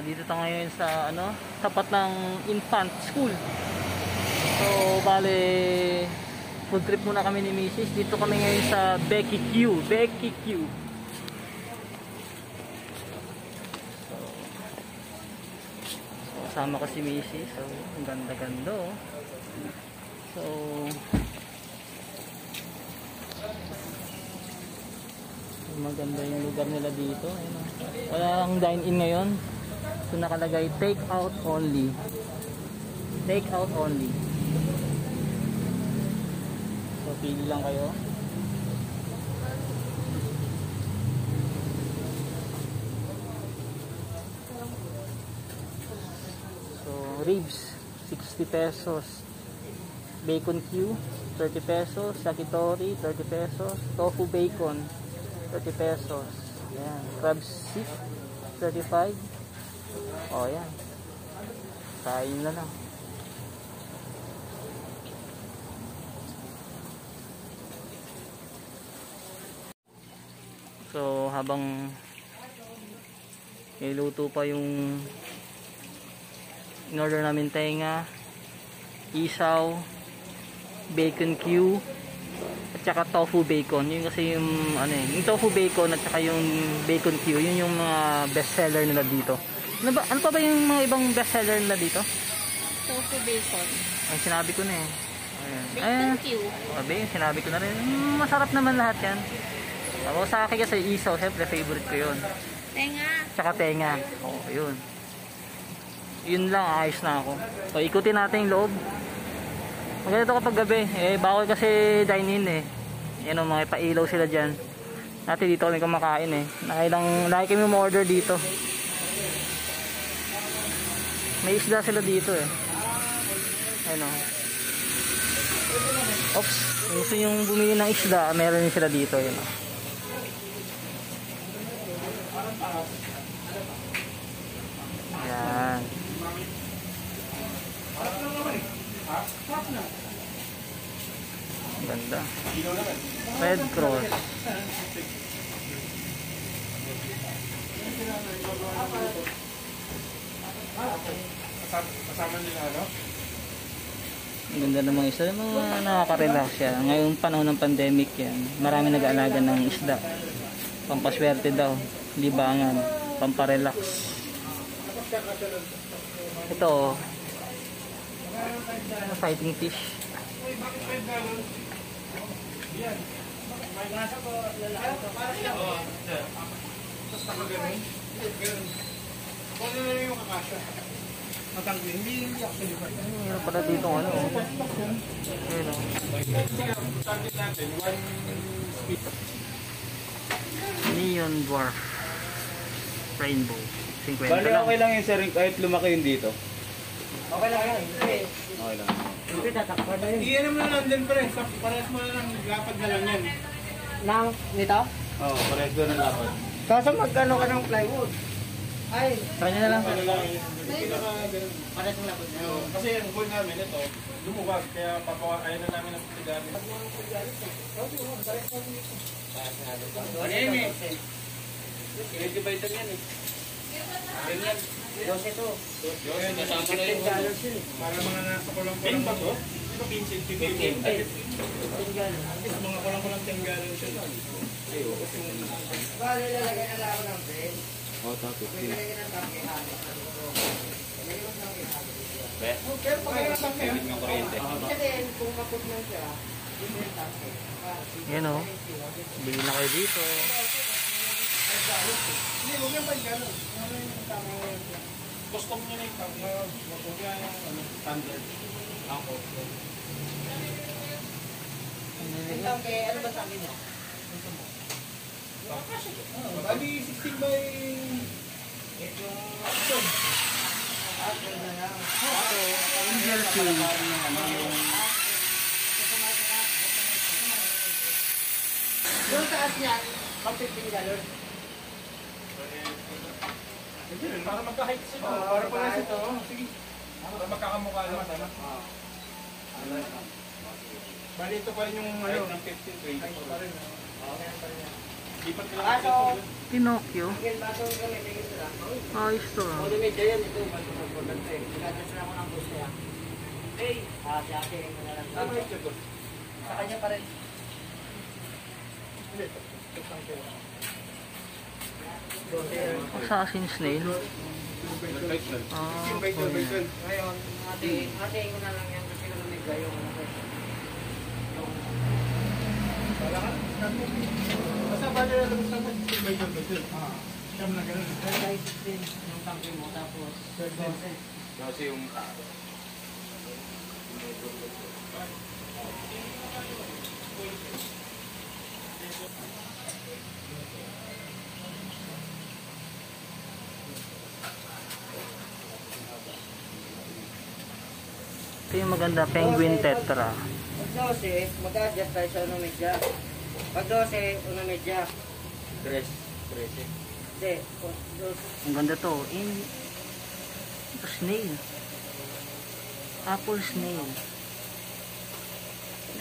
Dito tayo ngayon sa ano, tapat ng infant school. So, bale, food trip muna kami ni Mrs. Dito kami ngayon sa Becky Q. Becky Q. So, kasama ko si Mrs. So, ang ganda-ganda oh. So, maganda yung lugar nila dito. Ayun, oh. Walang dine-in ngayon. So nakalagay take out only. Take out only. So pili lang kayo. So ribs 60 pesos. Bacon Q 30 pesos. Yakitori 30 pesos. Tofu bacon 30 pesos. Ayan. Crab stick 35. O, ayan. Kain na lang. So, habang niluto pa yung in-order namin tenga, isaw, bacon Q, at saka tofu bacon. Yun kasi yung ano eh, yung tofu bacon at saka yung bacon Q, yun yung mga best seller nila dito. Ano pa ba yung mga ibang best seller nila dito? Tofu bacon. Ay, sinabi ko na eh. Ayan. Bacon Q. Sabi, sinabi ko na rin. Masarap naman lahat yan. Ako sa akin kasi isaw, siyempre favorite ko yun. Tenga. Tsaka tenga. Oo, yun. Yun lang, ayos na ako. So, ikutin natin yung loob. Maganda kapag gabi. Eh, bawal kasi dine-in eh. Yan o, mga pailaw sila dyan. Dati dito kami kumakain eh. Lagi kami ma-order dito. May isda sila dito eh. Ayun o. Oops. Gusto yung bumili ng isda, meron din sila dito. Ayun o. Ayan. Ganda. Red Cross. Kasama nila ano? Ang ganda ng mga isda. Mga nakaka-relax yan. Ngayong panahon ng pandemic yan. Marami nag-aalaga ng isda. Pampaswerte daw. Libangan. Pamparelax. Ito. Fighting fish. Ano na yung kakasya? Matanggi, hindi actually. Meron pala dito ano. Ayun o. Target natin, 1 speed. Neon Dwarf Rainbow 50 Bali, lang. okay lang yun sir, kahit lumaki yun dito. Okay lang yan. Okay lang. Hindi tatakpan na yun. Iyan naman lang din pre. Parehas mo na lang, lapad na lang yan. Nito? Oo, parehas doon ang lapad. Kaso magkano ka ng plywood? Ay, Kanya na lang. Ano lang yun. Pinaka-ganun. pares ng labod na. Kasi yung goal namin ito, lumuwag. Kaya ayaw na namin ang pagkagamit. Ano yun eh? Ready by time yan eh. Ganyan. 12 to. Yun, nasama na yung para mga nasa kulang-kulang ba to? Di ba 15? 15. Mga kulang-kulang 10 gallon siya. Ayo, kasi Bale, lalagay na lang ako ng bread. Oo, tapos. Lalagay ng tangke halo. Be? Pero pag may tangke, Ng kuryente. kasi kung kapot na siya, yun yung tangke. Yan o. Bili na kayo dito. hindi, huwag yung 5 gallon. Ano yung tama yun? Custom nyo na yung tangke. Huwag yan yung standard. Ako. Yung tangke, ano ba tangke niya? Bali 16 by 8 yung action. Na lang. Angel King. Yung taas niya, pag 15 gallon. Para magka-height sila. Para pala ito. Sige. Para magkakamukha lang sana. Bali ito pa rin yung ano. Ng 15, 20. Pa rin. Lipat ka lang. Kaso, Pinocchio. tingin baso kami, tingin sila. Ayos to ah. O, medyo yan, ito, baso magpaganda eh. Nagkatras na ako ng gusto yan. Hey! Si ate, ko na lang. Ano yung ito? Sa kanya pa rin. Assassin's Snail. Ah, okay. Ngayon, ate ko na lang yan kasi naman may gayo. Basta ba nila lang sa pag-baitan? Siyam na ganun. Kaya 16 yung tangke mo, tapos 12. Kasi yung Ito yung maganda, Penguin Tetra. Pag 12, mag-adjust tayo sa medya. Pag 12, medya. 13. Hindi, 12. Ang ganda to. Ito snail. Apple snail.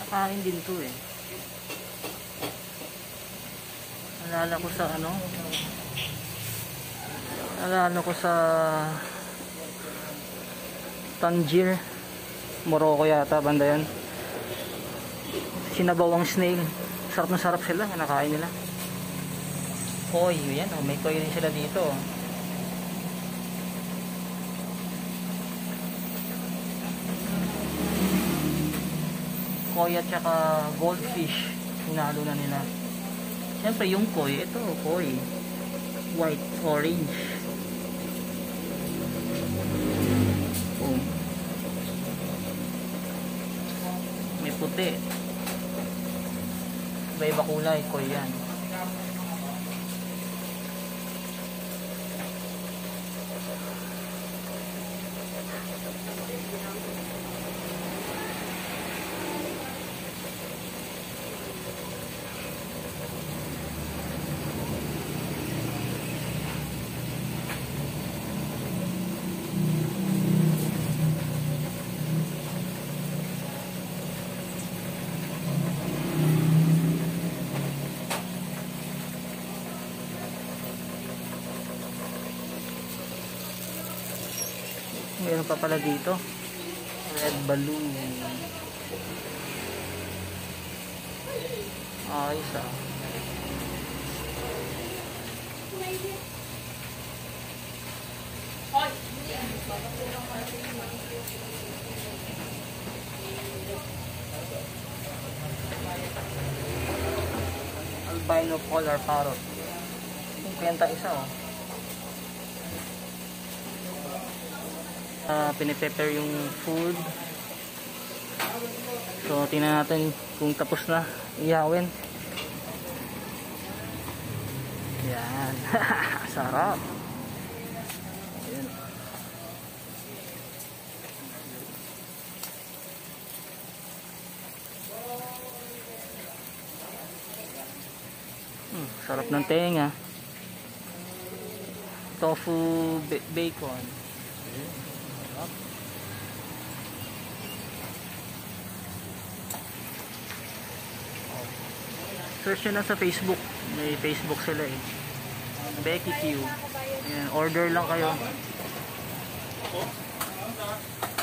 Nakain din to eh. Alala ko sa ano? Alala ko sa Tangier. Morocco yata, banda yan. Sinabawang snail. Sarap na sarap sila, nakain nila. Koi, yan oh, may koi rin sila dito. Koi at saka goldfish, hinalo na nila. Siyempre yung koi, ito koi. White, orange. Oh. May puti. Iba-iba kulay, koi yan. Meron pa pala dito. Red balloon. Ayos ah. Albino polar parrot. 50 isa oh. Piniprepare yung food. So tingnan natin kung tapos na iyawin. Yan. Sarap. Ayan. Sarap ng tenga. Tofu bacon. Search nyo lang sa Facebook. May Facebook sila eh. Becky Q. Ayan, order lang kayo.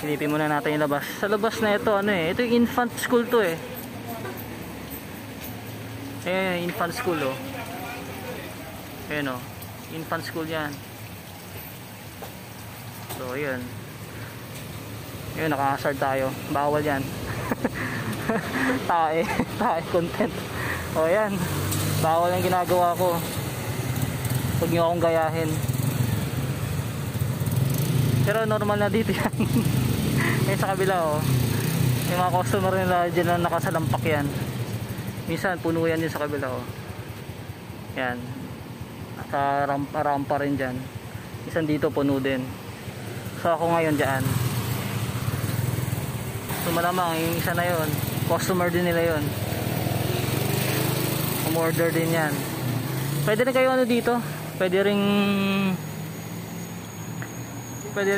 Silipin muna natin yung labas. Sa labas na ito, ano eh. Ito yung infant school to eh. Ayan, infant school oh. Ayan oh. Infant school yan. So, ayan. Ayan, nakakasard tayo. Bawal yan. Tae content. O yan, bawal ang ginagawa ko. Huwag nyo akong gayahin. Pero normal na dito yan. Yan sa kabila oh. Yung mga customer nila dyan na nakasalampak yan. Minsan puno yan din sa kabila oh. Yan, nakarampa rin dyan. Minsan dito puno din. So ako ngayon dyan. So malamang yung isa na yun, customer din nila yun. Order din yan. Pwede rin kayo ano dito. Pwede rin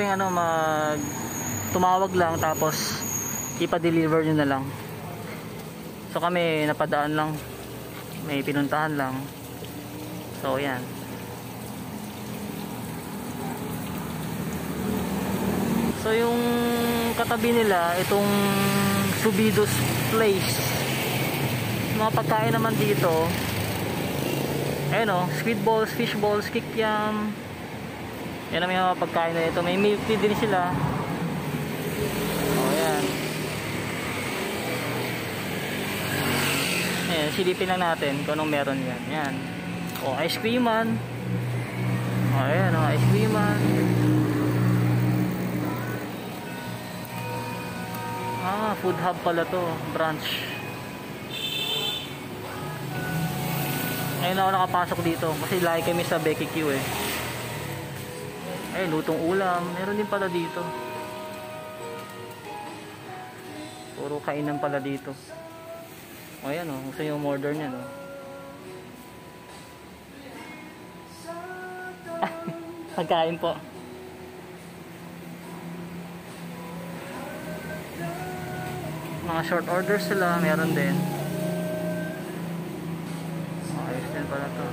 ano tumawag lang tapos ipa-deliver nyo na lang. So kami napadaan lang. May pinuntahan lang. So yan. So yung katabi nila, itong Subidos Place. Mga pagkain naman dito, ayun o, squid balls, fish balls, kikiam. Yan ang mga pagkain na ito. May milk tea din sila. O yan. Ayan, silipin lang natin kung anong meron yan. Yan. O, ice creaman. O ayan o, ice creaman. Food hub pala to, branch. Ngayon ako nakapasok dito kasi lagi kami sa Becky Q eh. Lutong ulam, meron din pala dito. Puro kainan pala dito. O yan o, gusto yung order niya no. Pagkain po. Mga short orders sila, meron din. Ayos din pala to.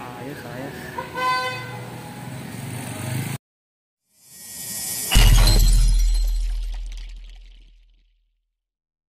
Ayos.